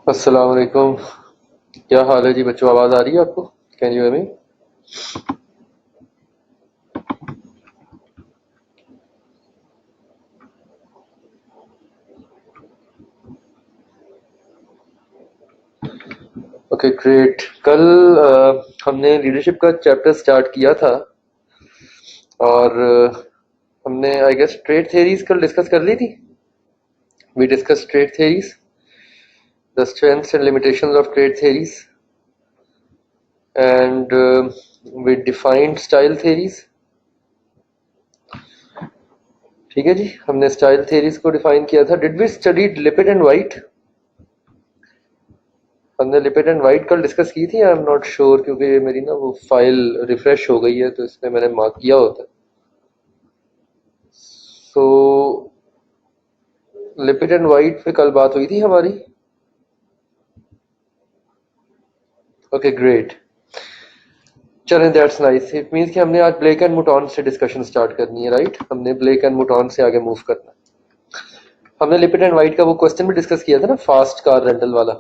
अस्सलाम वालेकुम। क्या हाल है जी बच्चों, आवाज़ आ रही है आपको? Can you hear me? Okay great. कल हमने लीडरशिप का चैप्टर स्टार्ट किया था और हमने आई गेस ट्रेड थेरीज कल डिस्कस कर ली थी। We discuss trade theories, the strengths and limitations of trade theories and we defined style theories. ठीक है जी, हमने स्टाइल थेरीज को डिफाइन किया था। Did we study Lippitt and White? हमने लिपिड एंड वाइट कल डिस्कस की थी। आई एम नॉट श्योर क्योंकि मेरी ना वो फाइल रिफ्रेश हो गई है तो इसमें मैंने मार्क किया होता है। सो लिपिड एंड वाइट पे कल बात हुई थी हमारी। ओके ग्रेट, चलें, दैट्स नाइस। इट मीन्स कि हमने आज ब्लेक एंड मुटॉन से डिस्कशन स्टार्ट करनी है, राइट? हमने ब्लेक एंड मुटॉन से आगे मूव करना है। हमने लिपिड एंड वाइट का वो क्वेश्चन भी डिस्कस किया था ना, फास्ट कार रेंटल वाला,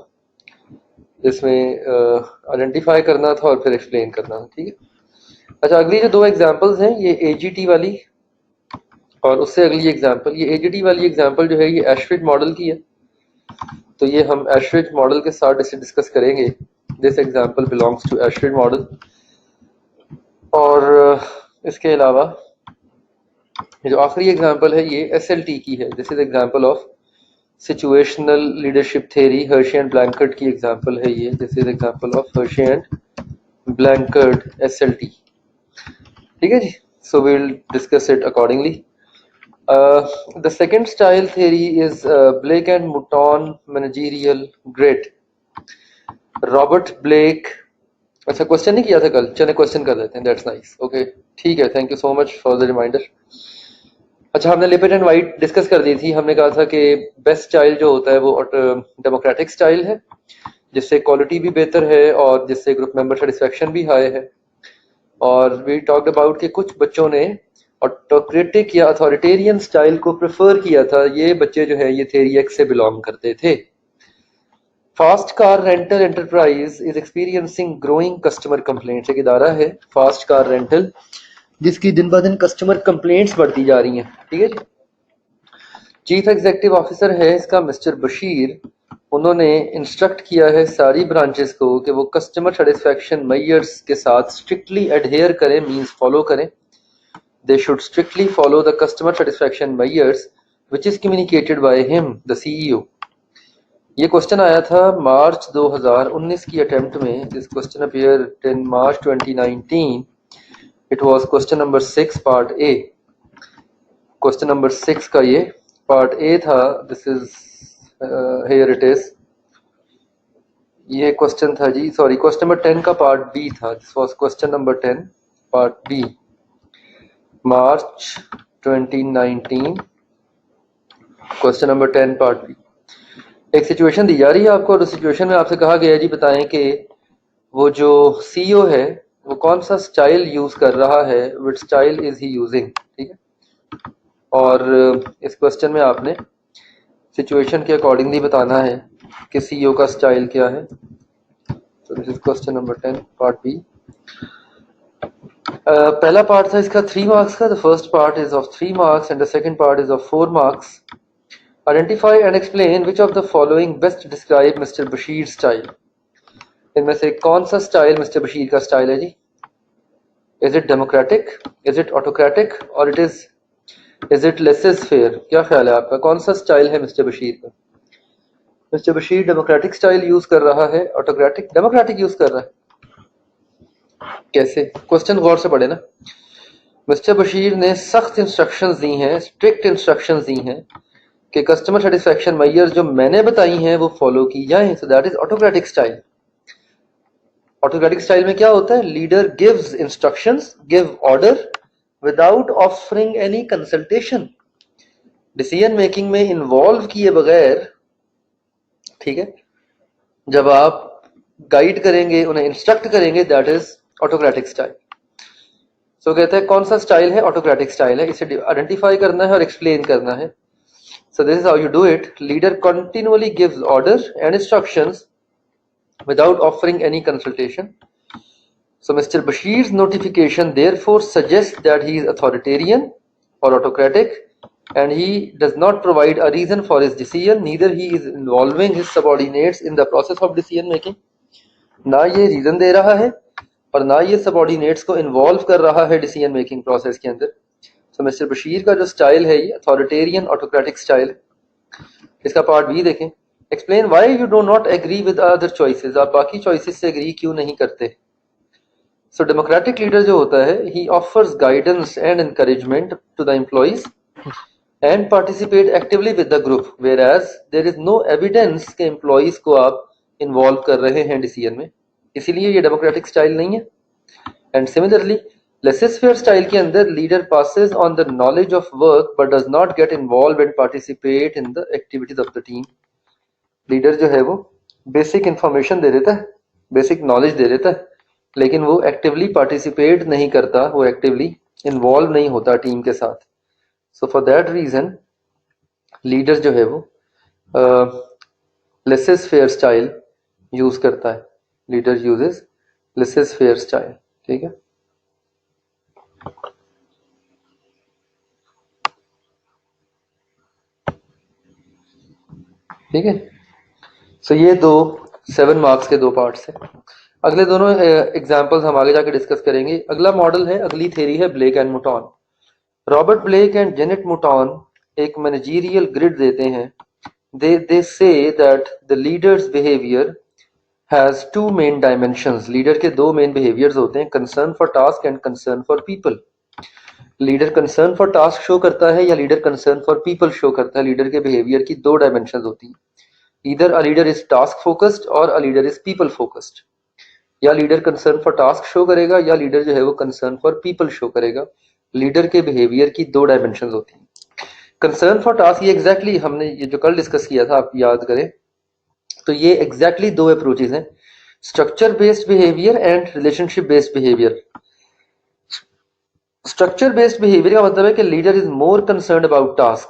जिसमें आइडेंटिफाई करना था और फिर एक्सप्लेन करना था। ठीक है। अच्छा, अगली जो दो एग्जांपल्स हैं, ये एजीटी वाली और उससे अगली एग्जांपल, ये एजीटी वाली एग्जांपल जो है ये एशरिच मॉडल की है, तो ये हम एशरिच मॉडल के साथ इसे डिस्कस करेंगे। This example belongs to Ashridge model. और इसके अलावा ये जो आखिरी एग्जांपल है ये एसएलटी की है। This is example of situational leadership theory, Hershey and Blanchard की एग्जांपल है ये। This is example of Hershey and Blanchard SLT. ठीक है जी, so we will discuss it accordingly. The second style theory is Blake and Mouton managerial grid. Robert Blake. अच्छा, question नहीं किया था कल, चले क्वेश्चन कर देते हैं। That's nice. ओके ठीक है, thank you so much for the reminder. अच्छा, हमने लिपिड एंड वाइट डिस्कस कर दी थी। हमने कहा था कि बेस्ट स्टाइल जो होता है वो डेमोक्रेटिक स्टाइल है, जिससे क्वालिटी भी बेहतर है और जिससे ग्रुप मेंबर सेटिस्फेक्शन भी हाई है। और वी टॉक्ड अबाउट कि कुछ बच्चों ने ऑटोक्रेटिक या अथॉरिटेरियन स्टाइल को प्रेफर किया था। ये बच्चे जो है ये थेरी एक्स से बिलोंग करते थे। Fast car rental enterprise is experiencing growing customer complaints. एक इदारा है फास्ट कार रेंटल जिसकी दिन ब दिन कस्टमर कंप्लेंट्स बढ़ती जा रही हैं। ठीक है जी। चीफ एग्जीक्यूटिव ऑफिसर है इसका मिस्टर बशीर। उन्होंने इंस्ट्रक्ट किया है सारी ब्रांचेस को कि वो कस्टमर सेटिस्फेक्शन मेजर्स के साथ स्ट्रिक्टली एडहेयर करें, मींस फॉलो करें। They should strictly follow the customer satisfaction measures which is communicated by him the CEO. ये क्वेश्चन आया था मार्च 2019 की अटेम्प्ट में। This question appear in March 2019। It was question number 6 part A. Question number 6 का ये part A था। This is here it is. ये question था जी, सॉरी, क्वेश्चन नंबर 10 का पार्ट बी था। This was question number 10 part B, March 2019, question number 10 part B. एक situation दी जा रही है आपको और उस सिचुएशन में आपसे कहा गया है जी बताएं कि वो जो सीईओ है वो कौन सा स्टाइल यूज कर रहा है, विच स्टाइल इज ही यूजिंग। ठीक है। और इस क्वेश्चन में आपने सिचुएशन के अकॉर्डिंगली बताना है कि सीईओ का स्टाइल क्या है। तो this is question number 10 part B. पहला पार्ट था इसका 3 मार्क्स का। The first part is of 3 marks and the second part is of 4 marks. Identify and explain which of the following best describe mister Bashir style. इनमें से कौन सा style mister Bashir का style है जी? Is it democratic, is it autocratic और is it laissez faire? क्या ख्याल है आपका, कौन सा स्टाइल है मिस्टर बशीर का? Mister Bashir democratic style use कर रहा है, ऑटोक्रेटिक? डेमोक्रेटिक यूज कर रहा है। कैसे? क्वेश्चन गौर से पढ़े ना। मिस्टर बशीर ने सख्त इंस्ट्रक्शंस दी हैं, स्ट्रिक्ट इंस्ट्रक्शंस दी हैं कि कस्टमर सेटिस्फेक्शन मेजर्स जो मैंने बताई हैं वो फॉलो की जाएं। So that is autocratic style. Autocratic style में क्या होता है? Leader gives instructions, give order without offering any consultation, decision making में इन्वॉल्व किए बगैर। ठीक है। जब आप गाइड करेंगे, उन्हें इंस्ट्रक्ट करेंगे, दैट इज ऑटोक्रेटिक स्टाइल। सो कहते हैं कौन सा स्टाइल है? ऑटोक्रेटिक स्टाइल है। इसे आइडेंटिफाई करना है और एक्सप्लेन करना है। So this is how you do it. Leader continually gives orders and instructions without offering any consultation. So Mr. Bashir's notification therefore suggests that he is authoritarian or autocratic, and he does not provide a reason for his decision. Neither he is involving his subordinates in the process of decision making. ना ये reason दे रहा है और ना ये subordinates को involve कर रहा है डिसीजन मेकिंग प्रोसेस के अंदर. सो मिस्टर बशीर का जो स्टाइल है ये अथॉरिटेरियन ऑटोक्रेटिक स्टाइल है. इसका पार्ट बी देखें. Explain why you do not agree with other choices. आप बाकी चॉइसेस से एग्री क्यों नहीं करते. सो डेमोक्रेटिक लीडर जो होता है ही offers guidance and encouragement to the employees and participate actively with the group, whereas there is no evidence के एम्प्लॉइज को आप इन्वॉल्व कर रहे हैं डिसीजन में, इसीलिए ये डेमोक्रेटिक स्टाइल नहीं है. एंड सिमिलरली लेसेस-फेयर स्टाइल के अंदर leader passes on the knowledge of work but does not get involve and participate in the activities of the team. Leader जो है वो बेसिक इंफॉर्मेशन दे देता है, बेसिक नॉलेज दे देता है, लेकिन वो एक्टिवली पार्टिसिपेट नहीं करता, वो एक्टिवली इन्वॉल्व नहीं होता टीम के साथ. So for that reason leader जो है वो लेसेस-फेयर स्टाइल यूज करता है. Leader uses laissez faire style. ठीक है. ठीक है. सो ये दो 7 मार्क्स के दो पार्ट्स हैं. अगले दोनों एग्जांपल्स हम आगे जाके डिस्कस करेंगे. अगला मॉडल है, अगली थ्योरी है Blake and Mouton. Robert Blake and Janet Mouton एक मैनेजरियल ग्रिड देते हैं. they say that the leader's behavior has two main dimensions. Leader के दो मेन बिहेवियर्स होते हैं, concern for task and concern for people. Leader concern for task show करता है या leader concern for people show करता है. लीडर के बिहेवियर की दो डायमेंशंस होती हैं. either a leader is task focused or a leader is people focused. या leader concern for task show करेगा या लीडर जो है वो concern for people शो करेगा. लीडर के बिहेवियर की दो डायमेंशंस होती हैं. कंसर्न फॉर टास्क ये एग्जैक्टली हमने ये जो कल डिस्कस किया था, आप याद करें तो ये एग्जैक्टली दो अप्रोचेस हैं, structure based behaviour and relationship based behaviour. Structure based behaviour का मतलब है कि leader is more concerned about task,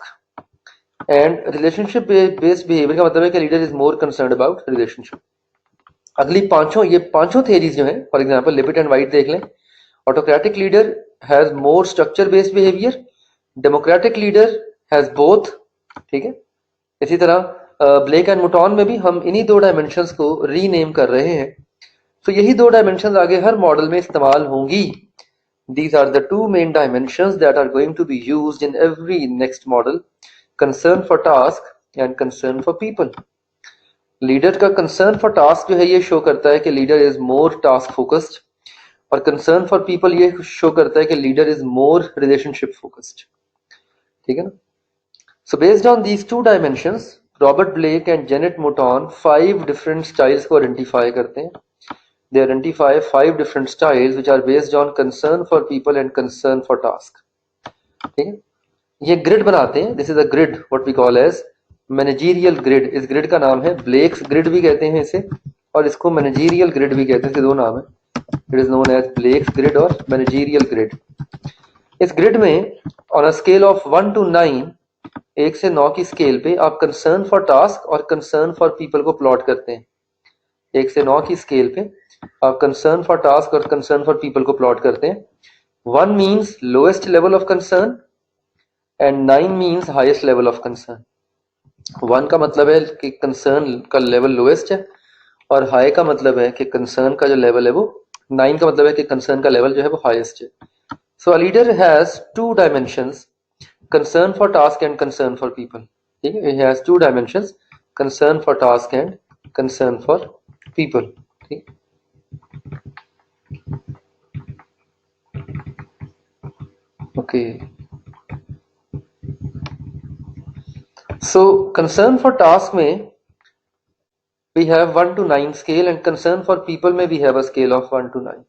and relationship based behaviour का मतलब है कि leader is more concerned about relationship. अगली ये पांचों थ्योरीज जो है, फॉर एग्जांपल लिपिट एंड वाइट देख लें. Autocratic leader has more structure based behaviour, democratic leader has both. ठीक है. इसी तरह ब्लेक एंड मुटॉन में भी हम इन्हीं दो डायमेंशंस को रीनेम कर रहे हैं. तो यही दो डायमेंशंस आगे हर मॉडल में इस्तेमाल होंगी. These are the two main dimensions that are going to be used in every next model: concern for task and concern for people. Leader का concern for task जो है ये शो करता है कि leader is more task focused, और concern for people ये show करता है कि leader is more relationship focused. ठीक है ना. So based on these two dimensions, Robert Blake and Janet Mouton 5 different styles को identify करते हैं. They identify 5 different styles which are based on concern for people and concern for task. ठीक है. ये grid बनाते हैं. This is a grid, what we call as managerial grid. इस grid का नाम है Blake's grid भी कहते हैं इसे, और इसको managerial grid भी कहते हैं. इसके दो नाम है. It is known as Blake's grid और managerial grid. इस ग्रिड में on a scale of 1 to 9, 1 से 9 की स्केल पे आप कंसर्न फॉर टास्क और कंसर्न फॉर पीपल को प्लॉट करते हैं. 1 से 9 की स्केल पे आप कंसर्न फॉर टास्क और कंसर्न फॉर पीपल को प्लॉट करते हैं. 1 means lowest level of concern and 9 means highest level of concern. 1 का मतलब है कि कंसर्न का लेवल लोएस्ट है, और हाई का मतलब है कि कंसर्न का जो लेवल है वो, 9 का मतलब है कि कंसर्न का लेवल जो है वो हाईएस्ट है. So a leader has two dimensions, concern for task and concern for people. ठीक है. It has two dimensions, concern for task and concern for people. ठीक. Okay. So concern for task में we have 1 to 9 scale, and concern for people में we have a scale of 1 to 9.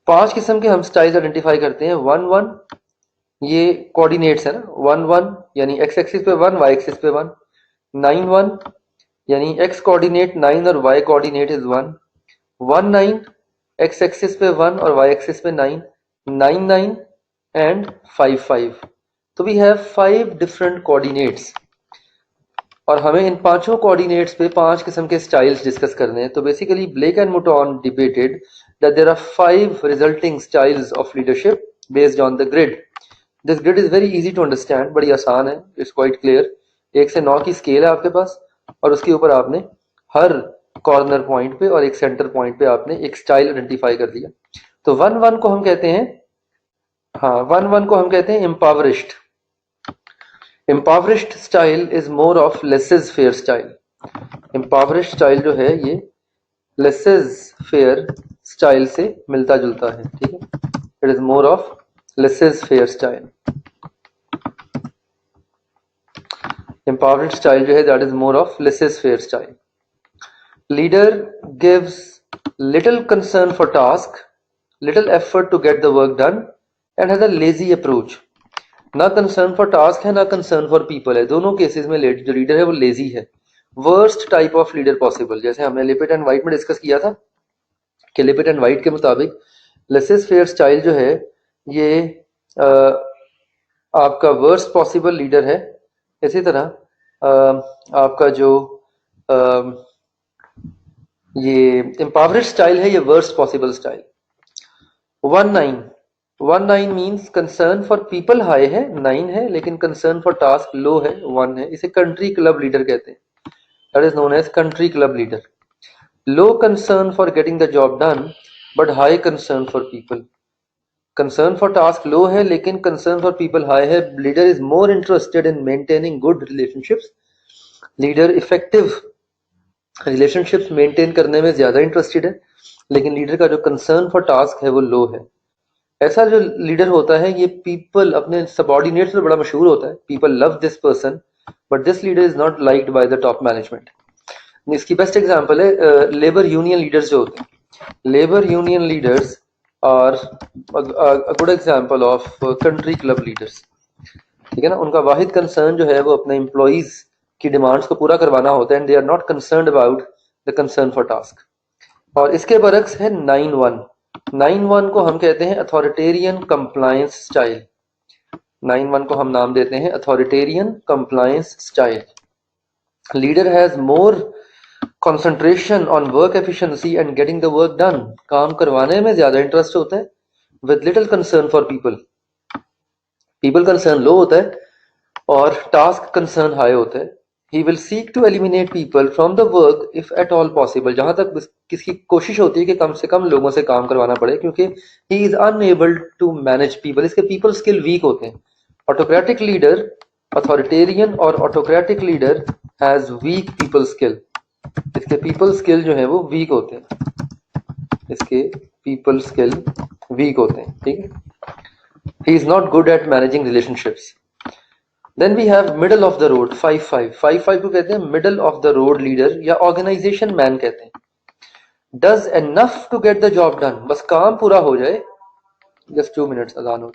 5 किस्म के हम styles identify करते हैं. 1 1 ये coordinates है ना. 1 1 यानी x एक्सिस पे 1, y एक्सिस पे 1. 9 1 यानी x कोऑर्डिनेट 9 और y coordinate is 1. 1 9 x axis पे 1 और y एक्सिस पे 9. 9 9 एंड 5 5. तो वी हैव 5 डिफरेंट कोऑर्डिनेट्स और हमें इन पांचों कोऑर्डिनेट्स पे 5 किस्म के स्टाइल्स डिस्कस करने हैं। तो basically Blake and Mouton debated that there are 5 resulting styles of leadership based on the grid. This grid is very easy to understand, बड़ी आसान है, इट्स क्वाइट क्लियर। 1 से 9 की स्केल है आपके पास और उसके ऊपर आपने हर कॉर्नर पॉइंट पे और एक सेंटर पॉइंट पे आपने एक स्टाइल आइडेंटिफाई कर दिया। तो 1-1 को हम कहते हैं, हाँ 1-1 को हम कहते हैं impoverished. Impoverished style is more of laissez faire style. Impoverished style जो है ये लेसेस फेयर स्टाइल से मिलता जुलता है, ठीक है। It is more of laissez faire style. Empowered style जो है that is more of laissez-faire style. Leader gives little concern for task, little effort to get the work done and has a lazy approach. ना concern for task है ना concern for people है, दोनों cases में जो leader है वो lazy है। Worst type of leader possible, जैसे हमने लिपिट एंड वाइट में डिस्कस किया था कि लिपिट एंड वाइट के मुताबिक लेसेस-फेयर स्टाइल जो है ये आपका वर्स्ट पॉसिबल लीडर है। इसी तरह आपका जो ये एम्पावरिड स्टाइल है ये worst possible style. 1-9 means concern for people high है, 9 है, लेकिन कंसर्न फॉर टास्क लो है, 1 है। इसे कंट्री क्लब लीडर कहते हैं, that is known as country club leader. Low concern for getting the job done but high concern for people. Concern for task low है लेकिन कंसर्न फॉर पीपल हाई है। Leader is more interested in maintaining good relationships. Leader effective relationships maintain करने में ज्यादा interested है, लेकिन leader का जो कंसर्न फॉर टास्क है वो लो है। ऐसा जो लीडर होता है ये पीपल अपने सबऑर्डिनेट्स में बड़ा मशहूर होता है, people love this person but this leader is not liked by the top management. इसकी बेस्ट एग्जांपल है लेबर यूनियन लीडर्स जो होते हैं। Labour union leaders are a good example of country club leaders, ठीक है ना। उनका वाहिद कंसर्न जो है वो अपने एम्प्लॉइज की डिमांड्स को पूरा करवाना होता है and they are not concerned about the concern for task. और इसके बरक्स है 9-1। 9-1 को हम कहते हैं अथॉरिटेरियन कंप्लायंस स्टाइल। 9-1 को हम नाम देते हैं authoritarian compliance style. Leader has more concentration on work efficiency and getting the work done. काम करवाने में ज्यादा इंटरेस्ट होता है with little concern for people. People concern low होता है और टास्क कंसर्न हाई होता है। He will seek to eliminate people from the work if at all possible. जहां तक किसकी कोशिश होती है कि कम से कम लोगों से काम करवाना पड़े, क्योंकि he is unable to manage people. इसके पीपल स्किल वीक होते हैं। ऑटोक्रेटिक लीडर, अथॉरिटेरियन और autocratic leader has weak people skill. इसके पीपल स्किल जो है वो वीक होते हैं, इसके पीपल स्किल वीक होते हैं, ठीक है। He is not good at managing relationships. Then we have middle of the road 5-5। 5-5 को कहते हैं middle of the road leader या ऑर्गेनाइजेशन मैन कहते हैं। Does enough to get the job done, बस काम पूरा हो जाए। जस्ट 2 मिनट्स, अजान हो।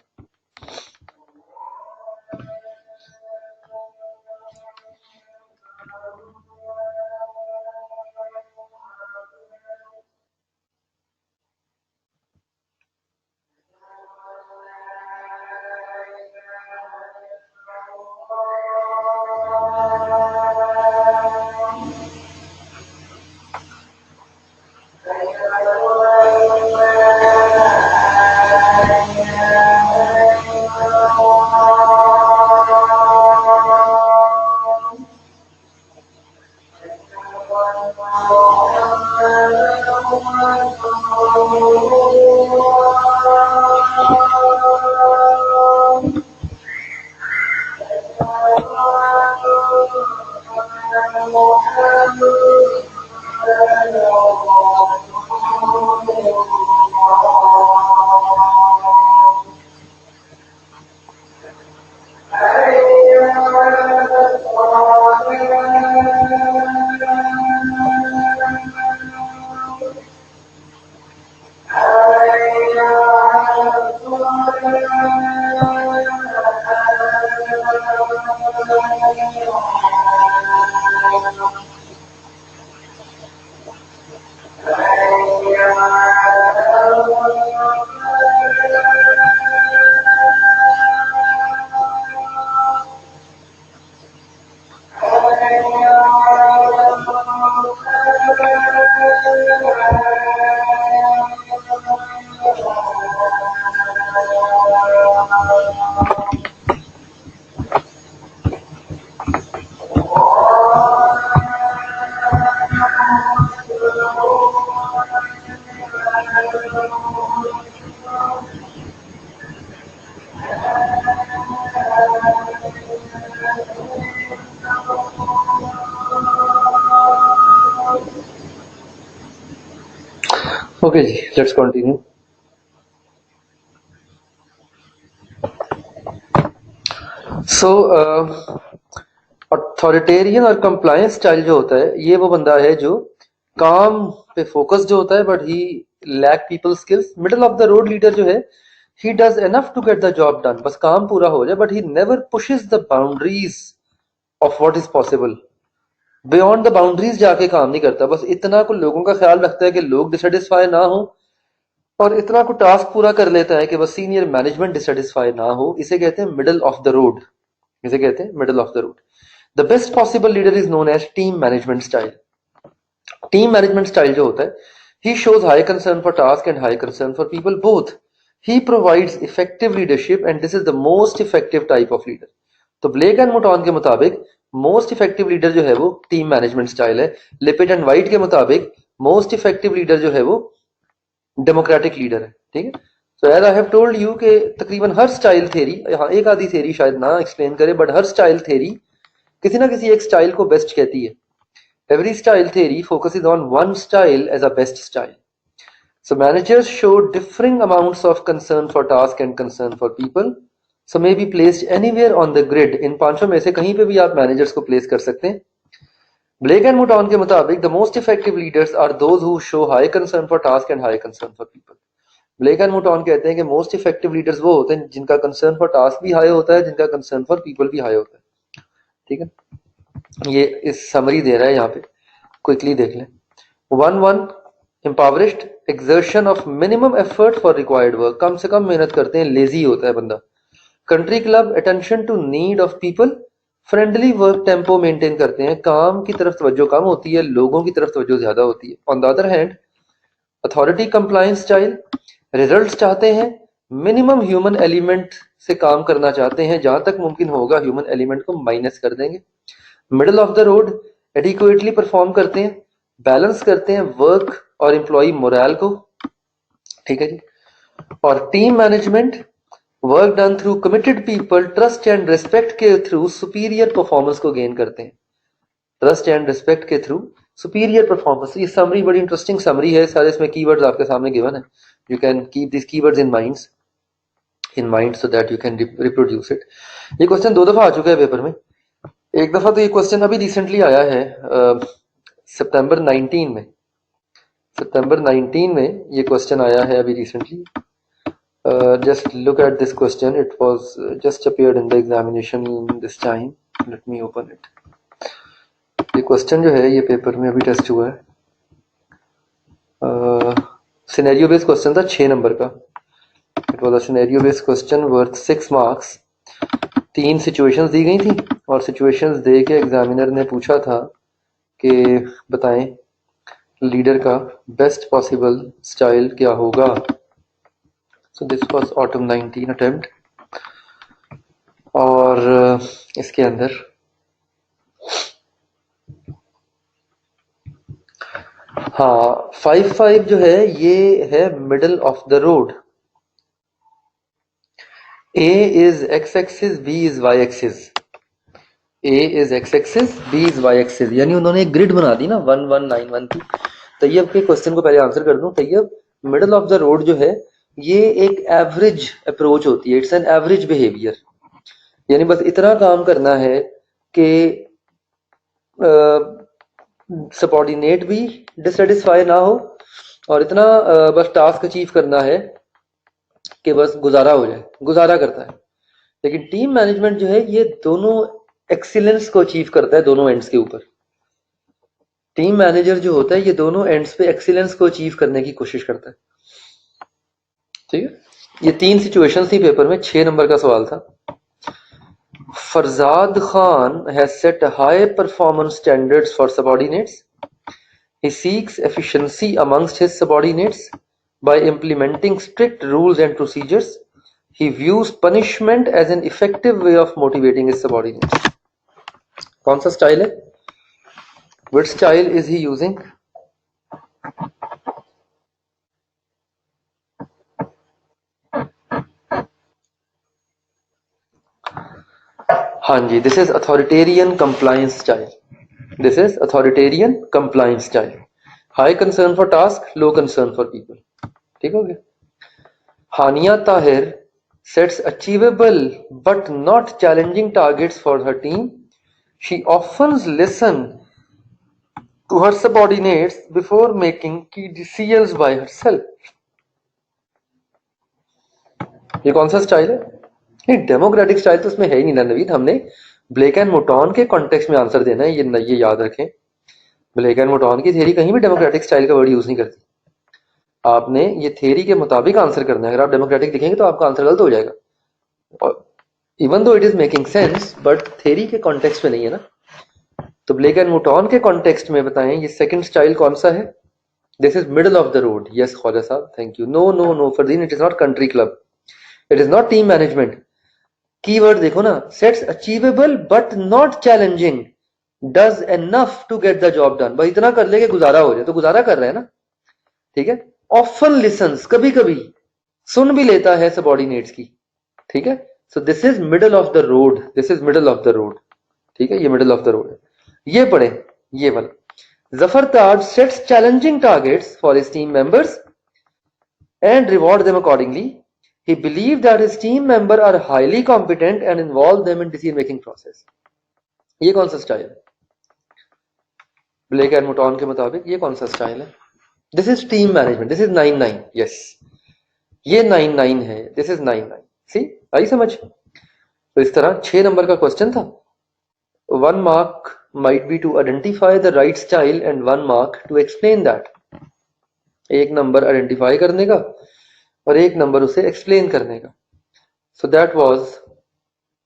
Okay जी, let's continue. So अथॉरिटेरियन और कंप्लायंस स्टाइल जो होता है, ये वो बंदा है जो काम पे फोकस जो होता है, but he lack people skills. Middle of the road leader जो है, he does enough to get the job done, बस काम पूरा हो जाए, but he never pushes the boundaries of what is possible. Beyond the boundaries जाके काम नहीं करता, बस इतना को लोगों का ख्याल रखता है कि लोग डिससेटिस्फाई ना हो, और इतना को टास्क पूरा कर लेता है कि बस सीनियर मैनेजमेंट डिससेटिस्फाई ना हो. इसे कहते हैं मिडिल ऑफ द रोड. इसे कहते हैं middle of the road. The best possible leader is known as team management style. Team management style जो होता है, he shows high concern for task and high concern for people both. He provides effective leadership and this is the most effective type of leader. तो Blake and Mouton के मुताबिक most effective leader जो है वो team management style है. Lippitt and White के मुताबिक most effective leader जो है वो डेमोक्रेटिक लीडर है. ठीक है. So as I have told you कि तकरीबन हर स्टाइल थेरी, यहाँ एक आधी थेरी शायद ना एक्सप्लेन करे, बट हर स्टाइल थेरी किसी ना किसी एक स्टाइल को बेस्ट कहती है. Every style theory focuses on one style as a best style. So managers show differing amounts of concern for task and concern for people. So may be placed anywhere on the grid. इन पांचों में से कहीं पे भी आप managers को place कर सकते हैं. ब्लेक एंड मुटॉन के मुताबिक the most effective leaders are those who show high concern for task and high concern for people. Blake and Mouton कहते हैं कि मोस्ट इफेक्टिव लीडर्स वो होते हैं जिनका कंसर्न फॉर टास्क भी हाई होता है, जिनका कंसर्न फॉर पीपल भी हाई होता है. ठीक है. ये इस समरी दे रहा है यहाँ पे, क्विकली देख लें. 1 impoverished exertion of minimum effort for required work. कम से कम मेहनत करते हैं, लेजी होता है बंदा. Country club attention to need of people. Friendly work tempo maintain करते हैं, काम की तरफ तवज्जो कम होती है, लोगों की तरफ तवज्जो ज्यादा होती है. On the other hand authority compliance style, results चाहते हैं, मिनिमम ह्यूमन एलिमेंट से काम करना चाहते हैं, जहां तक मुमकिन होगा ह्यूमन एलिमेंट को माइनस कर देंगे. Middle of the road, adequately perform करते हैं, बैलेंस करते हैं वर्क और एम्प्लॉय मोरल को. ठीक है जी. और team management, work done through committed people, trust and respect के थ्रू सुपीरियर परफॉर्मेंस को गेन करते हैं. ट्रस्ट एंड रिस्पेक्ट के थ्रू सुपीरियर परफॉर्मेंस. ये समरी बड़ी इंटरेस्टिंग समरी है. सारे इसमें कीवर्ड्स आपके सामने गिवन है. You can keep this keywords in mind so that you can reproduce it. ये क्वेश्चन 2 दफा आ चुका है पेपर में. एक दफा तो ये क्वेश्चन अभी रिसेंटली आया है, सितंबर 19 में. सितंबर 19 में ये क्वेश्चन आया है अभी recently. Just look at this question. It was just appeared in the examination this time. Let me open it. ये क्वेश्चन जो है ये पेपर में अभी टेस्ट हुआ है. सिनेरियो बेस्ड क्वेश्चन था 6 नंबर का. It was a scenario based question worth 6 marks. 3 situations दी गई थी और सिचुएशंस दे के एग्जामिनर ने पूछा था कि बताएं लीडर का बेस्ट पॉसिबल स्टाइल क्या होगा. So this was autumn 19 attempt. और इसके अंदर हाँ 5-5 जो है ये है middle of the road. A is x axis, B is y axis. A is x axis, B is y axis. यानी उन्होंने एक ग्रिड बना दी ना 1 1 9 1 की. तैयब के क्वेश्चन को पहले आंसर कर दूं. Tayyab middle of the road जो है ये एक एवरेज अप्रोच होती है. It's an average behaviour. यानी बस इतना काम करना है कि सबऑर्डिनेट भी डिससेटिस्फाई ना हो, और इतना बस टास्क अचीव करना है कि बस गुजारा हो जाए. गुजारा करता है. लेकिन टीम मैनेजमेंट जो है ये दोनों एक्सीलेंस को अचीव करता है दोनों एंड्स के ऊपर. टीम मैनेजर जो होता है ये दोनों एंड्स पे एक्सीलेंस को अचीव करने की कोशिश करता है. ठीक है. ये 3 सिचुएशंस थी पेपर में. 6 नंबर का सवाल था. Farzad Khan has set high performance standards for subordinates. He seeks efficiency amongst his subordinates by implementing strict rules and procedures. He views punishment as an effective way of motivating his subordinates. कौन सा style है? Which style is he using? हाँ जी, this is authoritarian compliance style. This is authoritarian compliance style. High concern for task, low concern for people. ठीक हो गया? Hania Tahir sets achievable but not challenging targets for her team. She often listens to her subordinates before making key decisions by herself. ये कौन सा style है? ये democratic style तो उसमें है ही नहीं ना नवीद. हमने ब्लेक एंड मोटॉन के कॉन्टेक्स्ट में आंसर देना है. ये याद रखें. ब्लेक एंड मोटॉन की थ्योरी कहीं भी डेमोक्रेटिक स्टाइल का वर्ड यूज नहीं करती. आपने ये थ्योरी के मुताबिक आंसर करना है. अगर आप डेमोक्रेटिक लिखेंगे तो आपका आंसर गलत हो जाएगा. और even though it is making sense but theory के कॉन्टेक्स्ट में नहीं है ना. तो ब्लेक एंड मोटॉन के कॉन्टेक्स्ट में बताएं ये सेकंड स्टाइल कौन सा है? This is middle of the road. Yes Khwaja Sahab, thank you. No no no Fardeen, it is not country club, it is not team management. Keyword देखो ना, sets achievable but not challenging, does enough to get the job done. भाई इतना कर ले कि गुजारा हो जाए, तो गुजारा कर रहे हैं ना. ठीक है. ऑफन लिसन्स, कभी कभी सुन भी लेता है सबॉर्डिनेट्स की. ठीक है. So this is middle of the road. This is middle of the road. ठीक है, ये मिडल ऑफ द रोड है. ये पढ़े ये वाला. Zafar Taj sets challenging targets for his team members and reward them accordingly. He believed that his team members are highly competent and involve them in decision making process. ये कौन सा style है? Blake and मोटॉन के मुताबिक ये कौन सा स्टाइल है? This is team management. This is 9-9. Yes, ये 9-9 है. This is 9-9. सी आई समझ? तो इस तरह 6 नंबर का क्वेश्चन था. 1 mark might be to identify the right style and 1 mark to explain that. एक नंबर आइडेंटिफाई करने का और एक नंबर उसे एक्सप्लेन करने का. So that was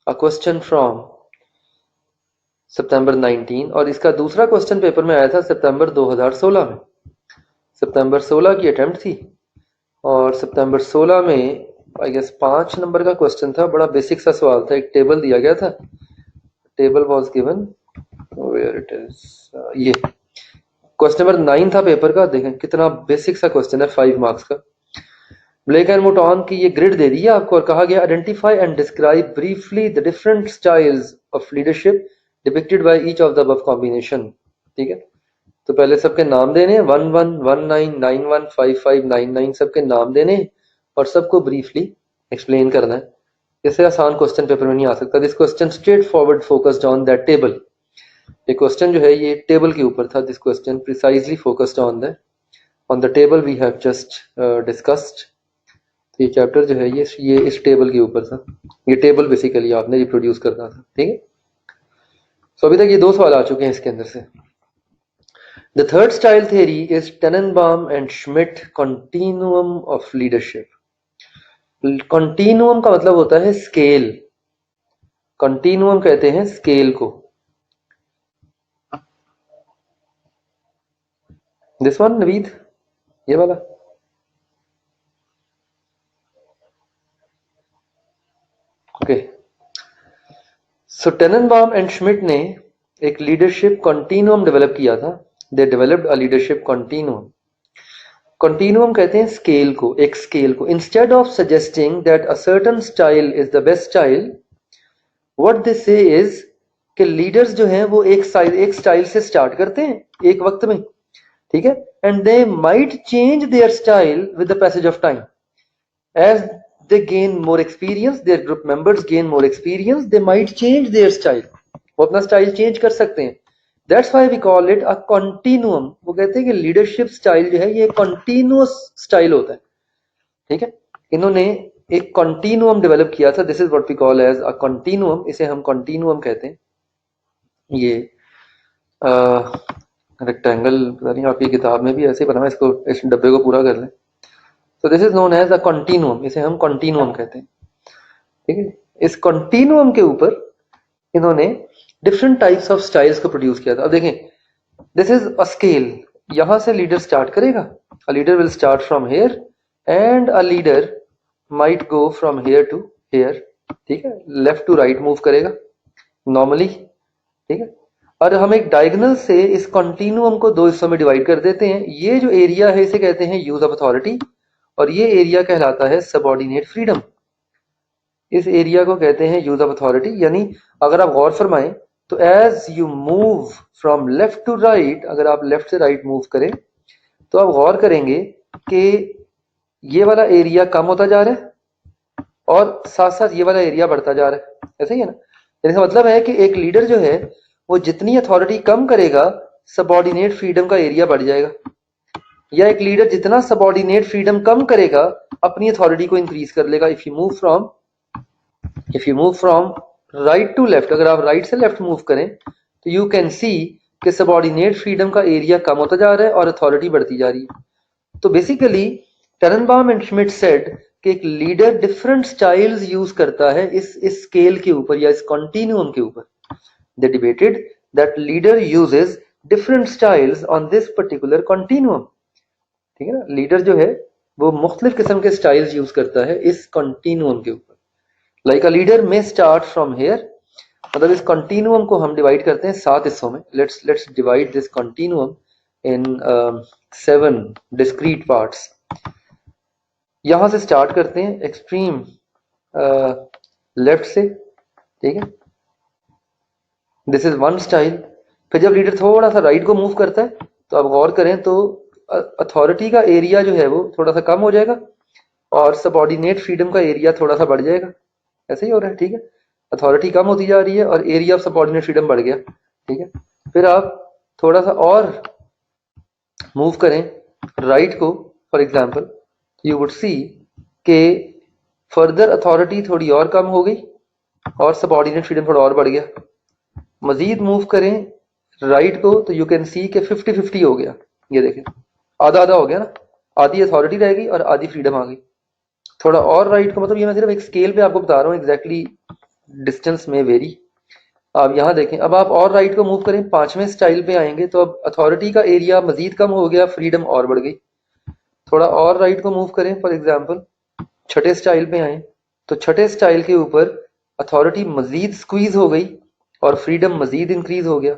a question from September 19. और इसका दूसरा क्वेश्चन पेपर में आया था सितंबर 2016 में. सितंबर 16 की अटेम्प्ट थी और सितंबर 16 में आई गेस 5 नंबर का क्वेश्चन था. बड़ा बेसिक सा सवाल था. एक टेबल दिया गया था. Table was given, where it is, ये क्वेश्चन नंबर 9 था पेपर का. देखें कितना बेसिक सा क्वेश्चन है, 5 मार्क्स का. ब्लेक एंड मोटॉन की ये ग्रिड दे दी है आपको और कहा गया identify and describe briefly the different styles of leadership depicted by each of the above combination. ठीक है. तो पहले सबके नाम देने, 11, 19, 91, 55, 99 सबके नाम देने और सबको ब्रीफली एक्सप्लेन करना है. इससे आसान क्वेश्चन पेपर में नहीं आ सकता. This question straightforward focused on that table. ये क्वेश्चन जो है ये टेबल के ऊपर था. This question precisely focused on the table we have just discussed. ये चैप्टर जो है ये इस टेबल के ऊपर था. ये टेबल बेसिकली आपने रिप्रोड्यूस करना था. ठीक है. सो अभी तक ये 2 सवाल आ चुके हैं इसके अंदर से. The third style theory is Tannenbaum and Schmidt continuum of leadership. Continuum का मतलब होता है स्केल. कंटिन्यूअम कहते हैं स्केल को. दिस वन नवीद, ये वाला. ओके. सो टेननबाम एंड श्मिट ने एक लीडरशिप कंटिन्यूअम डेवलप किया था. They developed a leadership कंटिन्यूअम. कंटिन्यूअम कहते हैं स्केल को, एक स्केल को. Instead of suggesting that a certain style is the best style, what they से इज कि लीडर्स जो हैं वो एक स्टाइल से स्टार्ट करते हैं एक वक्त में. ठीक है. And they might change their style with the passage of time. As they gain more experience, their group members gain more experience, they might change their style. वो अपना स्टाइल चेंज कर सकते हैं. That's why we call it a continuum. वो कहते हैं कि leadership style जो है ये कंटिन्यूअस स्टाइल होता है. ठीक है. इन्होंने एक कंटिन्यूअम डेवलप किया था. This is what we call as a continuum. इसे हम कंटिन्यूअम कहते हैं. ये रेक्टेंगल पता नहीं आपकी किताब में भी ऐसे बना है, इसको इस डब्बे को पूरा कर लें. So this is known as a continuum. इसे हम continuum कहते हैं. ठीक है. इस continuum के ऊपर इन्होंने डिफरेंट टाइप्स ऑफ स्टाइल्स को प्रोड्यूस किया था। अब देखें, दिस इज अ स्केल, यहां से लीडर स्टार्ट करेगा, a leader will start from here and a leader might go from here to here, ठीक है, लेफ्ट टू राइट मूव करेगा नॉर्मली, ठीक है। और हम एक डायगोनल से इस कंटिन्यूअम को दो हिस्सों में डिवाइड कर देते हैं। ये जो एरिया है इसे कहते हैं यूज ऑफ अथॉरिटी, और ये एरिया कहलाता है सबऑर्डिनेट फ्रीडम। इस एरिया को कहते हैं यूज ऑफ अथॉरिटी। यानी अगर आप गौर फरमाएं तो as you move from left to right, अगर आप लेफ्ट से राइट मूव करें तो आप गौर करेंगे कि ये वाला एरिया कम होता जा रहा है और साथ साथ ये वाला एरिया बढ़ता जा रहा है, ऐसा ही है ना। इसका मतलब है कि एक लीडर जो है वो जितनी अथॉरिटी कम करेगा सबऑर्डिनेट फ्रीडम का एरिया बढ़ जाएगा, या एक लीडर जितना सबऑर्डिनेट फ्रीडम कम करेगा अपनी अथॉरिटी को इंक्रीज कर लेगा। If you move from right to left, अगर आप राइट से लेफ्ट मूव करें तो यू कैन सी कि सबऑर्डिनेट फ्रीडम का एरिया कम होता जा रहा है और अथॉरिटी बढ़ती जा रही है। तो बेसिकली टेननबाम एंड श्मिट सेड कि एक लीडर डिफरेंट स्टाइल्स यूज करता है इस स्केल के ऊपर या इस कंटिन्यूअम के ऊपर। They debated that leader uses different styles on this particular continuum, ठीक है ना। लीडर जो है वो मुख्तलिफ किस्म के स्टाइल्स यूज करता है इस कंटिन्यूअम के ऊपर। लाइक अ लीडर में स्टार्ट फ्रॉम हेयर, मतलब इस कंटिन्यूअम को हम डिवाइड करते हैं 7 हिस्सों में। Let's divide this continuum in 7 discrete parts. यहां से स्टार्ट करते हैं एक्सट्रीम लेफ्ट से, ठीक है, दिस इज वन स्टाइल। फिर जब लीडर थोड़ा सा राइट को मूव करता है तो आप गौर करें तो अथॉरिटी का एरिया जो है वो थोड़ा सा कम हो जाएगा और सबऑर्डिनेट फ्रीडम का एरिया थोड़ा सा बढ़ जाएगा, ऐसे ही हो रहा है, ठीक है। अथॉरिटी कम होती जा रही है और एरिया ऑफ सबऑर्डिनेट फ्रीडम बढ़ गया, ठीक है। फिर आप थोड़ा सा और मूव करें राइट को, for example you would see के फर्दर अथॉरिटी थोड़ी और कम हो गई और सबऑर्डिनेट फ्रीडम थोड़ा और बढ़ गया। मजीद मूव करें राइट को तो यू कैन सी के 50-50 हो गया, ये देखें आधा आधा हो गया ना, आधी अथॉरिटी रह गई और आधी फ्रीडम आ गई। थोड़ा और राइट को, मतलब ये मैं सिर्फ एक स्केल पे आपको बता रहा हूँ, एग्जैक्टली डिस्टेंस में वेरी। आप यहाँ देखें, अब आप और राइट को मूव करें 5वें स्टाइल पे आएंगे तो अब अथॉरिटी का एरिया मजीद कम हो गया, फ्रीडम और बढ़ गई। थोड़ा और राइट को मूव करें, फॉर एग्जाम्पल 6ठे स्टाइल पे आए तो 6ठे स्टाइल के ऊपर अथॉरिटी मजीद स्क्वीज हो गई और फ्रीडम मजीद इंक्रीज हो गया।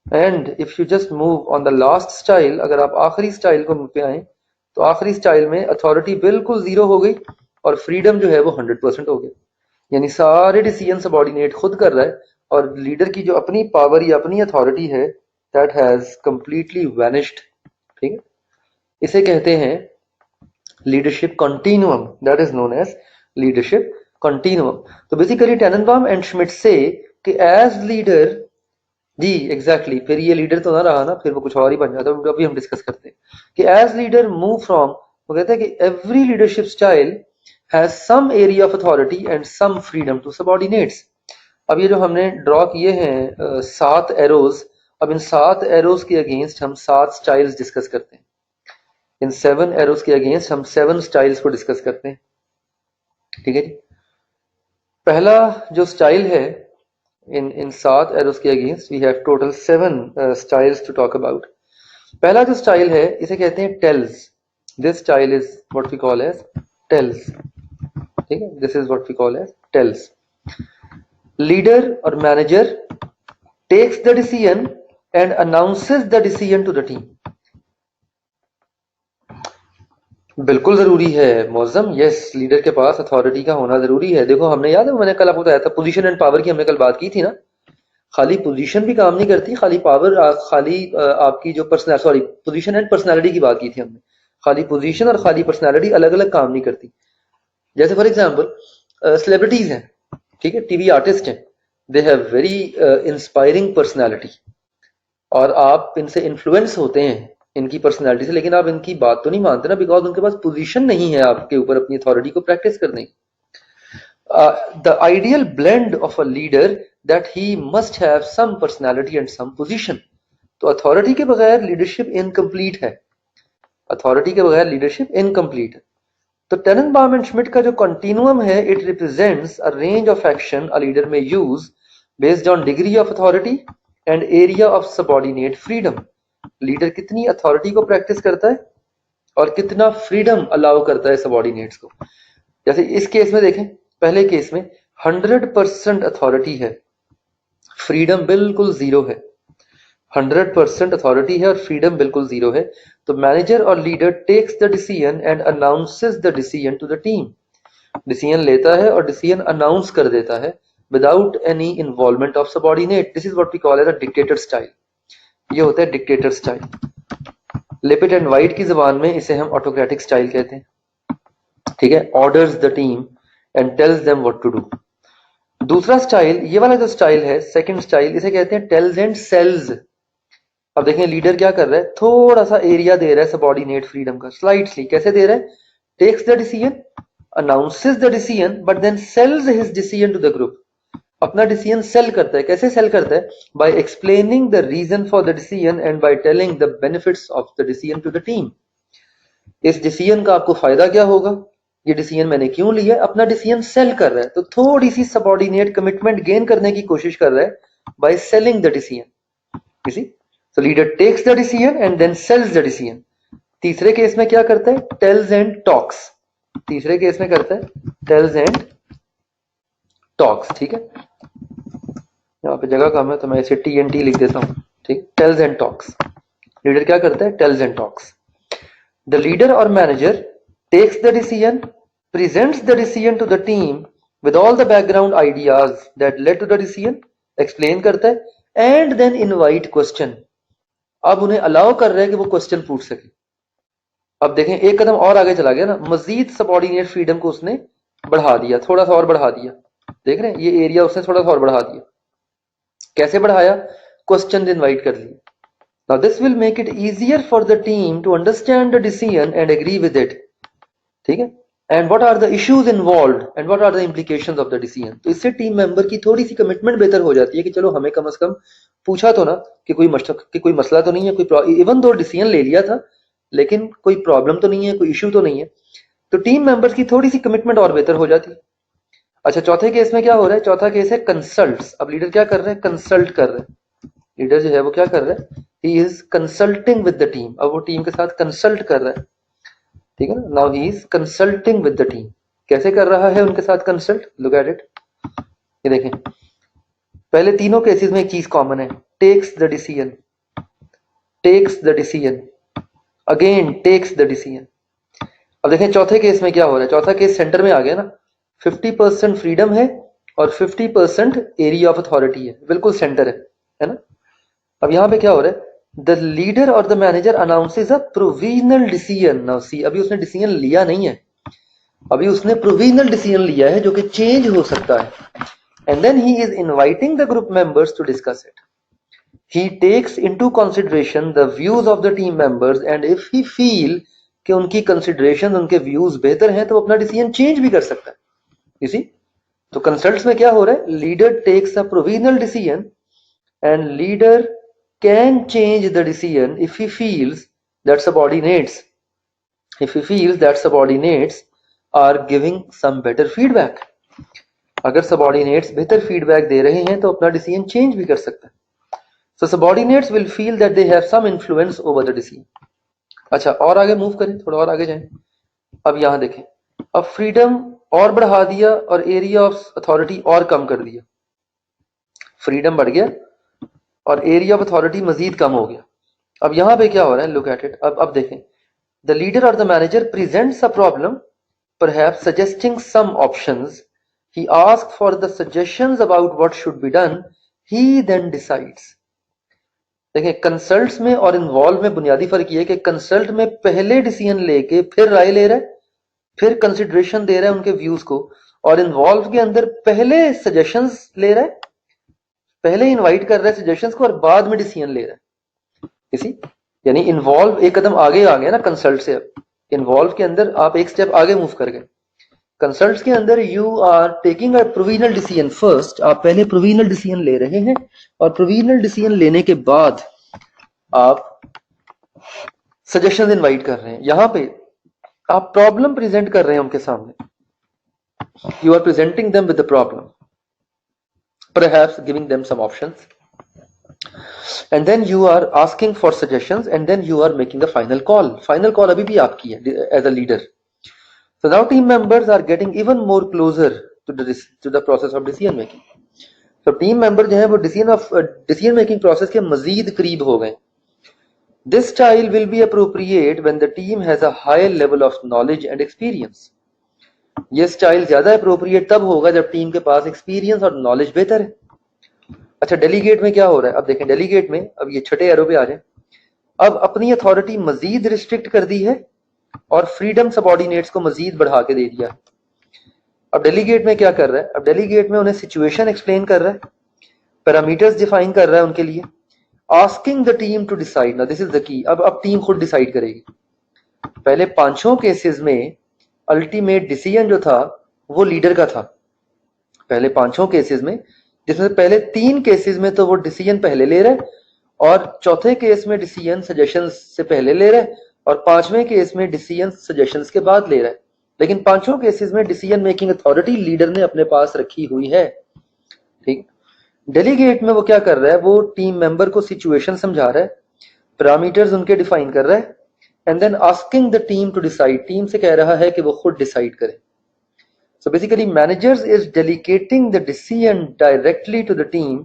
And if you just move on the last style, अगर आप आखिरी स्टाइल को पे आए तो आखिरी स्टाइल में अथॉरिटी बिल्कुल जीरो हो गई और फ्रीडम जो है वो 100% हो गया। यानी सारे डिसीजन सबऑर्डिनेट खुद कर रहा है और लीडर की जो अपनी पावर या अपनी अथॉरिटी है दैट हैज कंप्लीटली वैनिश्ड, ठीक है। इसे कहते हैं leadership continuum, that is known as leadership continuum. तो बेसिकली टेननबाम एंड श्मिट से कि एज लीडर जी एग्जैक्टली फिर ये लीडर तो ना रहा ना, फिर वो कुछ और ही बन जाता है। अभी हम डिस्कस करते हैं कि एज लीडर मूव फ्रॉम, वो कहते हैं कि every leadership style has some area of authority and some freedom to subordinates. अब ये जो हमने ड्रॉ किए हैं 7 एरोज, अब इन 7 एरोज के अगेंस्ट हम 7 स्टाइल्स डिस्कस करते हैं। इन 7 एरोज के अगेंस्ट हम 7 स्टाइल्स को डिस्कस करते हैं, ठीक है जी। पहला जो स्टाइल है in 7 एरोज के against we have total 7 styles to talk about. पहला जो स्टाइल है इसे कहते हैं tells. This style is what we call as tells, ठीक है, this is what we call as tells. Leader और manager takes the decision and announces the decision to the team. बिल्कुल जरूरी है मौजम, यस, लीडर के पास अथॉरिटी का होना जरूरी है। देखो हमने, याद है मैंने कल आपको बताया था पोजीशन एंड पावर की, हमने कल बात की थी ना। खाली पोजीशन भी काम नहीं करती, खाली पावर, खाली आपकी जो पोजीशन एंड पर्सनालिटी की बात की थी हमने। खाली पोजीशन और खाली पर्सनालिटी अलग अलग काम नहीं करती। जैसे फॉर एग्जांपल सेलिब्रिटीज हैं, ठीक है, टीवी आर्टिस्ट हैं, they have very inspiring personality और आप इनसे इन्फ्लुएंस होते हैं इनकी पर्सनालिटी से, लेकिन आप इनकी बात तो नहीं मानते ना, बिकॉज उनके पास पोजीशन नहीं है आपके ऊपर अपनी अथॉरिटी को प्रैक्टिस करने की। The ideal blend of a leader that he must have some personality and some position. तो अथॉरिटी के बगैर लीडरशिप इनकम्प्लीट है, अथॉरिटी के बगैर लीडरशिप इनकम्प्लीट है। तो टेननबाम एंड श्मिट का जो कंटिन्यूअम है, it represents a range of action a leader may use based on degree of authority and area of subordinate freedom. Leader कितनी अथॉरिटी को प्रैक्टिस करता है और कितना फ्रीडम अलाउ करता है सबऑर्डिनेट्स को। जैसे इस केस में देखें, पहले केस में 100% अथॉरिटी है, फ्रीडम बिल्कुल जीरो है। 100% अथॉरिटी है और फ्रीडम बिल्कुल जीरो है। तो मैनेजर और leader takes the decision and announces the decision to the team. Decision लेता है और डिसीजन अनाउंस कर देता है without any involvement of subordinate. This is what we call as a dictator style. ये होता है dictator style. Lippitt and White की जबान में इसे हम ऑटोक्रेटिक स्टाइल कहते हैं। ठीक है, orders the team and tells them what to do. दूसरा स्टाइल, ये वाला जो स्टाइल है सेकंड स्टाइल, इसे कहते हैं टेल्स एंड सेल्स। अब देखें लीडर क्या कर रहा है, थोड़ा सा एरिया दे रहा है सबऑर्डिनेट फ्रीडम का, स्लाइटली। कैसे दे रहा है? Takes the decision, announces the decision, but then sells his decision to the group. अपना डिसीजन सेल करता है। कैसे सेल करता है? By explaining the reason for the decision and by telling the benefits of the decision to the team. इस decision का आपको फायदा क्या होगा, ये डिसीजन मैंने क्यों लिया। अपना डिसीजन सेल कर रहा है, तो थोड़ी सी सबऑर्डिनेट कमिटमेंट गेन करने की कोशिश कर रहा है by selling the decision. You see, so leader takes the decision and then sells the decision. तीसरे केस में क्या करता है? Tells and talks. तीसरे केस में करता है टेल्स एंड टॉक्स। ठीक है, यहाँ पे जगह कम है तो मैं इसे TNT लिख देता हूँ। ठीक, टेल्स एंड टॉक्स। लीडर क्या करता है? Tells and talks. The leader or manager takes the decision, presents the decision to the team with all the background ideas that led to the decision, explain करता है and then invite question। अब उन्हें allow कर रहे हैं कि वो question पूछ सके। अब देखें एक कदम और आगे चला गया ना, मजीद सबऑर्डिनेट फ्रीडम को उसने बढ़ा दिया, थोड़ा सा और बढ़ा दिया। देख रहे हैं, ये एरिया उसने थोड़ा सा और बढ़ा दिया। कैसे बढ़ाया? क्वेश्चन इनवाइट कर लिए। Now this will make it easier for the team to understand the decision and agree with it. ठीक है, and what are the issues involved and what are the implications of the decision। तो इससे team member की थोड़ी सी commitment बेहतर हो जाती है कि चलो हमें कम से कम पूछा तो ना कि कोई मसला तो नहीं है, कोई इवन दो डिसीजन ले लिया था लेकिन कोई प्रॉब्लम तो नहीं है, कोई इशू तो नहीं है। तो टीम मेंबर्स की थोड़ी सी कमिटमेंट और बेहतर हो जाती है। अच्छा, चौथे केस में क्या हो रहा है? चौथा केस है कंसल्ट। अब लीडर क्या कर रहे हैं? कंसल्ट कर रहे हैं। लीडर जो है वो क्या कर रहा है? He is consulting with the team. अब वो टीम के साथ कंसल्ट कर रहा है। ठीक है ना, now he is consulting with the team. कैसे कर रहा है उनके साथ कंसल्ट? Look at it. ये देखें, पहले तीनों केसेस में एक चीज कॉमन है, takes the decision, takes the decision, again takes the decision. अब देखें चौथे केस में क्या हो रहा है। चौथा केस सेंटर में आ गया ना, 50% फ्रीडम है और 50% एरिया ऑफ अथॉरिटी है, बिल्कुल सेंटर है ना। अब यहां पे क्या हो रहा है? द लीडर और the manager announces a provisional decision. Now see, अभी उसने डिसीजन लिया नहीं है, अभी उसने प्रोविजनल डिसीजन लिया है जो कि चेंज हो सकता है। And then he is inviting the group members to discuss it. He takes into consideration the views of the team members and if he feel कि उनकी कंसिडरेशन, उनके व्यूज बेहतर हैं तो अपना डिसीजन चेंज भी कर सकता है। यू सी, तो कंसल्ट्स में क्या हो रहा है? Leader takes a provisional decision and leader can change the decision if he feels that subordinates are giving some better feedback। अगर subordinates बेहतर feedback दे रहे हैं तो अपना decision change भी कर सकता है। So subordinates will feel that they have some influence over the decision। अच्छा, और आगे मूव करें, थोड़ा और आगे जाएं। अब यहां देखें, अब फ्रीडम और बढ़ा दिया और एरिया ऑफ अथॉरिटी और कम कर दिया। फ्रीडम बढ़ गया और एरिया ऑफ अथॉरिटी मजीद कम हो गया। अब यहां पे क्या हो रहा है? Look at it. अब देखें, द लीडर और the manager presents a problem, perhaps suggesting some options. He ask for the suggestions about what should be done. He then decides. देखें, कंसल्ट्स में और इन्वॉल्व में बुनियादी फर्क ये है कि कंसल्ट में पहले डिसीजन लेके फिर राय ले रहा है, फिर कंसिडरेशन दे रहा है उनके व्यूज को, और इन्वॉल्व के अंदर पहले सजेशंस ले रहा है, पहले इनवाइट कर रहा है सजेशंस को और बाद में डिसीजन ले रहा है। इसी यानी इन्वॉल्व एक कदम आगे आ गया ना कंसल्ट से। अब इन्वॉल्व के अंदर आप एक स्टेप आगे मूव कर गए। कंसल्ट के अंदर you are taking a provisional decision first. आप पहले प्रोविजनल डिसीजन ले रहे हैं और प्रोविजनल डिसीजन लेने के बाद आप सजेशन इनवाइट कर रहे हैं। यहां पे आप प्रॉब्लम प्रेजेंट कर रहे हैं उनके सामने। You are presenting them with the problem. perhaps giving them some options, and then you are asking for suggestions, and then you are making the final call. Final call abhi bhi aapki hai as a leader. So now team members are getting even more closer to the process of decision making. So team member जो है वो decision making process के मजीद करीब हो गए. This style will be appropriate when the team has a high level of knowledge and experience. ये style ज्यादा appropriate तब होगा जब टीम के पास एक्सपीरियंस और नॉलेज बेहतर है. अच्छा, डेलीगेट में क्या हो रहा है? अब देखें डेलीगेट में, अब ये छठे एरो पे आ जाए. अब अपनी अथॉरिटी मजीद रिस्ट्रिक्ट कर दी है और फ्रीडम सबऑर्डिनेट्स को मजीद बढ़ा के दे दिया. अब डेलीगेट में क्या कर रहा है? अब डेलीगेट में उन्हें सिचुएशन एक्सप्लेन कर रहा है, पैरामीटर्स डिफाइन कर रहा है उनके लिए, asking the team to decide. Now this is the key. अब टीम खुद डिसाइड करेगी. पहले पांचों केसेस में अल्टीमेट डिसीजन जो था वो लीडर का था. पहले पांचों केसेस में, जिसमें पहले 3 केसेस में तो वो डिसीजन पहले ले रहा है और चौथे केस में डिसीजन सजेशंस से पहले ले रहा है और 5वें केस में डिसीजन सजेशंस के बाद ले रहा है. लेकिन पांचों केसेस में डिसीजन मेकिंग अथॉरिटी लीडर ने अपने पास रखी हुई है. ठीक. डेलीगेट में वो क्या कर रहा है? वो टीम मेंबर को सिचुएशन समझा रहा है, पैरामीटर्स उनके डिफाइन कर रहा है, and then asking the team to decide. Team से कह रहा है कि वो खुद डिसाइड करे. So basically managers is delegating the decision directly to the team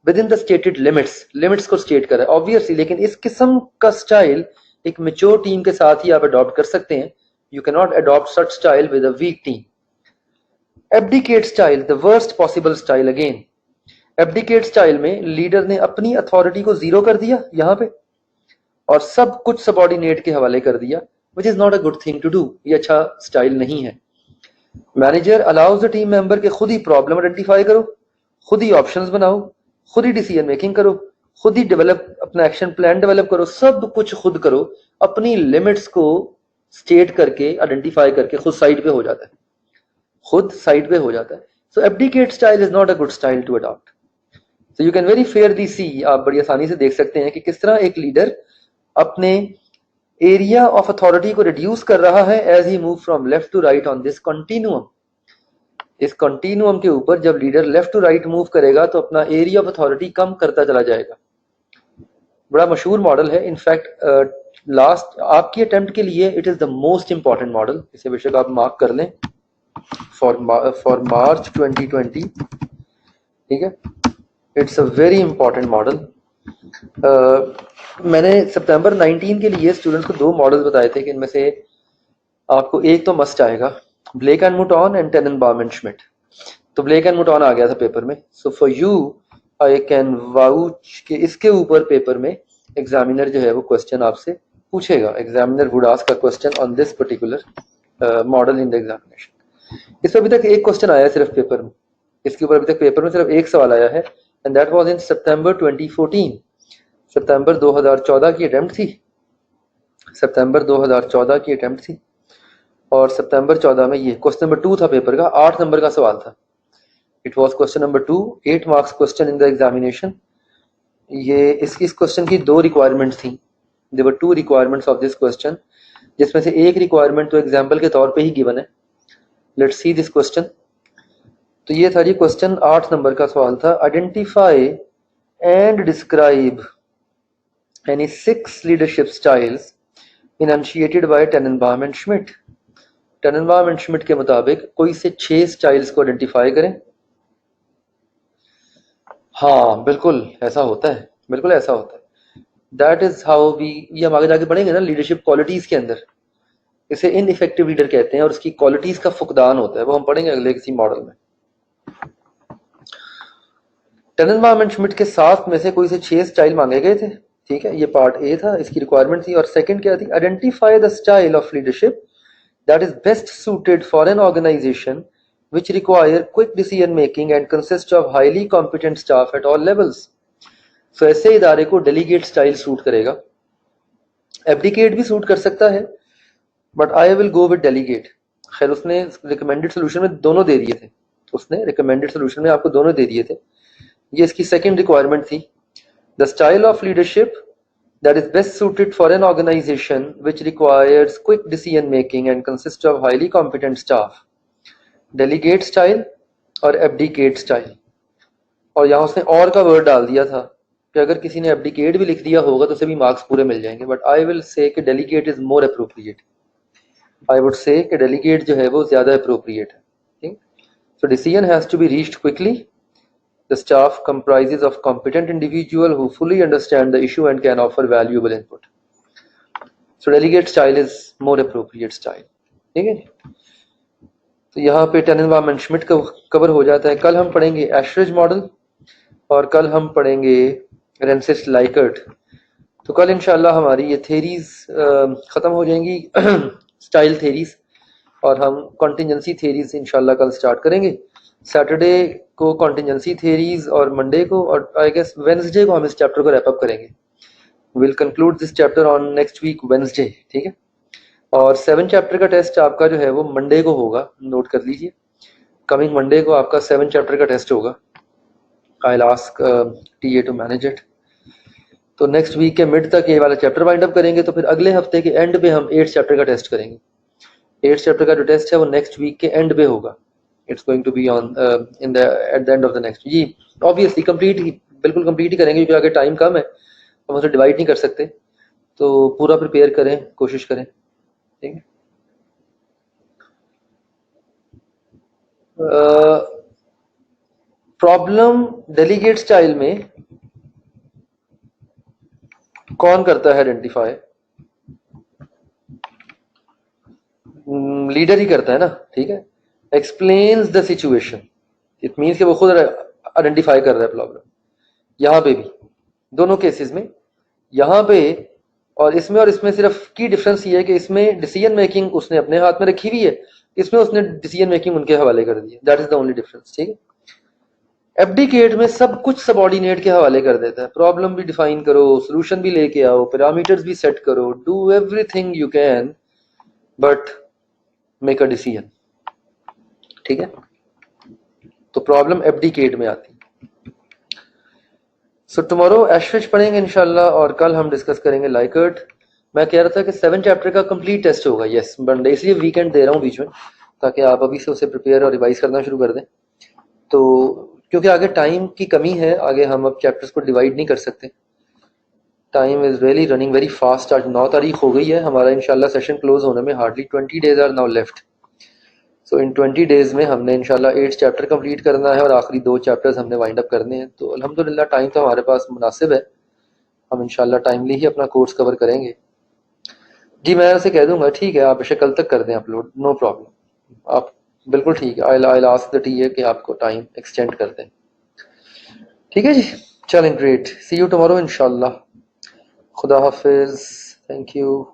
within the stated limits को स्टेट कर रहा है ऑब्वियसली. लेकिन इस किस्म का स्टाइल एक मैच्योर टीम के साथ ही आप अडॉप्ट कर सकते हैं. You cannot adopt such style with a weak team. Abdicate style, the worst possible style again. Abdicate style में लीडर ने अपनी अथॉरिटी को जीरो कर दिया यहाँ पे और सब कुछ सबऑर्डिनेट के हवाले कर दिया, which is not a good thing to do. ये अच्छा स्टाइल नहीं है. Manager allows the team member के खुद ही प्रॉब्लम आइडेंटिफाई करो, खुद ही ऑप्शंस बनाओ, खुद ही डिसीजन मेकिंग करो, खुद ही डेवलप अपना एक्शन प्लान डेवलप करो, सब कुछ खुद करो. अपनी लिमिट्स को स्टेट करके आइडेंटिफाई करके खुद साइड पे हो जाता है, खुद साइड पे हो जाता है. So abdicate style is not a good style to adopt. So you can very fairly see, आप बड़ी आसानी से देख सकते हैं कि किस तरह एक लीडर अपने एरिया ऑफ अथॉरिटी को रिड्यूस कर रहा है as he move from left to right on this continuum. इस कंटिन्यूअम के ऊपर जब leader left to right move करेगा तो अपना एरिया ऑफ अथॉरिटी कम करता चला जाएगा. बड़ा मशहूर मॉडल है. इनफैक्ट लास्ट आपकी अटेम्प्ट के लिए it is the most important model. इसे बेशक आप मार्क कर लें फॉर मार्च 2020. ठीक है, it's a very important model. मैंने सितंबर 19 के लिए स्टूडेंट्स को 2 मॉडल्स बताए थे कि इनमें से आपको एक तो मस्ट आएगा, Blake and Mouton and Tannenbaum and Schmidt. तो ब्लेक एंड मुटॉन आ गया था पेपर में. So for you I can vouch कि इसके ऊपर पेपर में एग्जामिनर जो है वो क्वेश्चन आपसे पूछेगा. Examiner would ask a question on this particular model in the examination. इसमें अभी तक एक क्वेश्चन आया है सिर्फ पेपर में. इसके ऊपर अभी तक पेपर में सिर्फ एक सवाल आया है, एंड दैट वाज इन सितंबर 2014. सितंबर 2014 की अटेम्प्ट थी. सितंबर 2014 की अटेम्प्ट थी और सितंबर 14 में ये क्वेश्चन नंबर 2 था पेपर का. 8 नंबर का सवाल था. It was question number 2, 8 marks question in the examination. ये इस क्वेश्चन की 2 रिक्वायरमेंट्स थी. There were 2 requirements of this question, जिसमें से एक रिक्वायरमेंट तो एग्जांपल के तौर पे ही गिवन है. Let's see this question. तो ये था जी क्वेश्चन. 8 नंबर का सवाल था. Identify and describe any 6 leadership styles initiated by Tannenbaum and Schmidt. Tannenbaum and Schmidt के मुताबिक कोई से 6 स्टाइल्स को आइडेंटिफाई करें. हाँ बिल्कुल ऐसा होता है, बिल्कुल ऐसा होता है. दैट इज हाउ वी, ये हम आगे जाके पढ़ेंगे ना लीडरशिप क्वालिटीज के अंदर. इसे इनइफेक्टिव लीडर कहते हैं और उसकी क्वालिटीज का फुकदान होता है, वो हम पढ़ेंगे अगले किसी मॉडल में. टेननबाम एंड श्मिट के 7 में से कोई से 6 स्टाइल मांगे गए थे. ठीक है, ये पार्ट ए था, इसकी रिक्वायरमेंट थी. और सेकंड क्या थी? Identify the style of leadership that is best suited for an organisation which require quick decision making and consist of highly competent staff at all levels. So ऐसे इदारे को delegate style suit करेगा. Abdicate भी suit कर सकता है, but I will go with delegate. खैर उसने रिकमेंडेड सोल्यूशन में दोनों दे दिए थे. उसने रिकमेंडेड सोल्यूशन में आपको दोनों दे दिए थे. ये इसकी सेकंड रिक्वायरमेंट थी. The style of leadership that is best suited for an organization which requires quick decision making and consists of highly competent staff. Delegate style और एब्डिकेट स्टाइल. और यहाँ उसने और का वर्ड डाल दिया था कि अगर किसी ने एब्डिकेट भी लिख दिया होगा तो उसे भी मार्क्स पूरे मिल जाएंगे, बट आई विल से कि delegate is more appropriate. I would say कि डेलीगेट जो है वो ज्यादा अप्रोप्रिएट है, ठीक। So decision has to be reached quickly. The staff comprises of competent individuals who fully understand the issue and can offer valuable input. So delegate style is more appropriate style, ठीक है। तो यहाँ पे टेनेनबाम Schmidt का cover हो जाता है। कल हम पढ़ेंगे एशरिज मॉडल और कल हम पढ़ेंगे रेंसिस लाइकर्ट। तो कल इंशाल्लाह हमारी ये थेरीज ख़त्म हो जाएंगी स्टाइल थेरीज, और हम कॉन्टिजेंसी थेरीज इंशाल्लाह कल स्टार्ट करेंगे। सैटरडे को कॉन्टिजेंसी थेरीज और मंडे को, और आई गेस वेंसडे को हम इस चैप्टर को रैप अप करेंगे। Will conclude this chapter on next week Wednesday, ठीक है। और 7 चैप्टर का टेस्ट आपका जो है वो मंडे को होगा, नोट कर लीजिए। कमिंग मंडे को आपका 7 चैप्टर का टेस्ट होगा। I will ask TA to manage it. तो नेक्स्ट वीक के मिड तक ये वाला चैप्टर वाइंड अप करेंगे, तो फिर अगले हफ्ते के एंड पे हम 8 चैप्टर का टेस्ट करेंगे। 8 चैप्टर का जो टेस्ट है वो नेक्स्ट वीक के एंड पे होगा। It's going to be on in the at the end of the next. जी ऑब्वियसली कंप्लीट ही, बिल्कुल कंप्लीट ही करेंगे, क्योंकि आगे टाइम कम है, हम उसे डिवाइड नहीं कर सकते। तो पूरा प्रिपेयर करें, कोशिश करें, ठीक है। प्रॉब्लम डेलीगेट स्टाइल में कौन करता है आइडेंटिफाई? लीडर ही करता है ना, ठीक है। Explains the situation, it means कि वो खुद आइडेंटिफाई कर रहा है प्रॉब्लम। यहाँ पे भी दोनों केसेस में, यहाँ पे और इसमें सिर्फ की डिफरेंस ये है कि इसमें डिसीजन मेकिंग उसने अपने हाथ में रखी हुई है, इसमें उसने डिसीजन मेकिंग उनके हवाले कर दी है। That is the only difference, ठीक है। एब्डिकेट में सब कुछ सबऑर्डिनेट के हवाले कर देता है। प्रॉब्लम भी डिफाइन करो, सोल्यूशन भी लेके आओ, पैरामीटर्स भी सेट करो, do everything you can, but make a decision, ठीक है। तो प्रॉब्लम एब्डिकेट में आती है। सो टुमारो एशरिच पढ़ेंगे इंशाल्लाह, और कल हम डिस्कस करेंगे लाइकर्ट। मैं कह रहा था कि 7 चैप्टर का कंप्लीट टेस्ट होगा, यस मंडे, इसलिए वीकेंड दे रहा हूँ बीच में, ताकि आप अभी से उसे प्रिपेयर और रिवाइज करना शुरू कर दें। तो क्योंकि आगे टाइम की कमी है, आगे हम अब चैप्टर्स को डिवाइड नहीं कर सकते। Time is really running very fast. आज 9 तारीख हो गई है, हमारा इंशाल्लाह सेशन क्लोज होने में hardly 20 days are now left. So in 20 days में हमने इंशाल्लाह 8 चैप्टर कंप्लीट करना है और आखिरी 2 चैप्टर्स हमने वाइंड अप करने हैं। तो अल्हम्दुलिल्लाह टाइम तो हमारे पास मुनासिब है, हम इंशाल्लाह टाइमली ही अपना कोर्स कवर करेंगे। जी मैं उसे कह दूंगा, ठीक है आप बेशक कल तक कर दें अपलोड, नो प्रॉब्लम, आप बिल्कुल ठीक है। आई आस्क द टीए कि आपको टाइम एक्सटेंड कर दें, ठीक है जी। चलें, ग्रेट, सी यू टुमारो इंशाल्लाह। खुदा हाफिज, थैंक यू।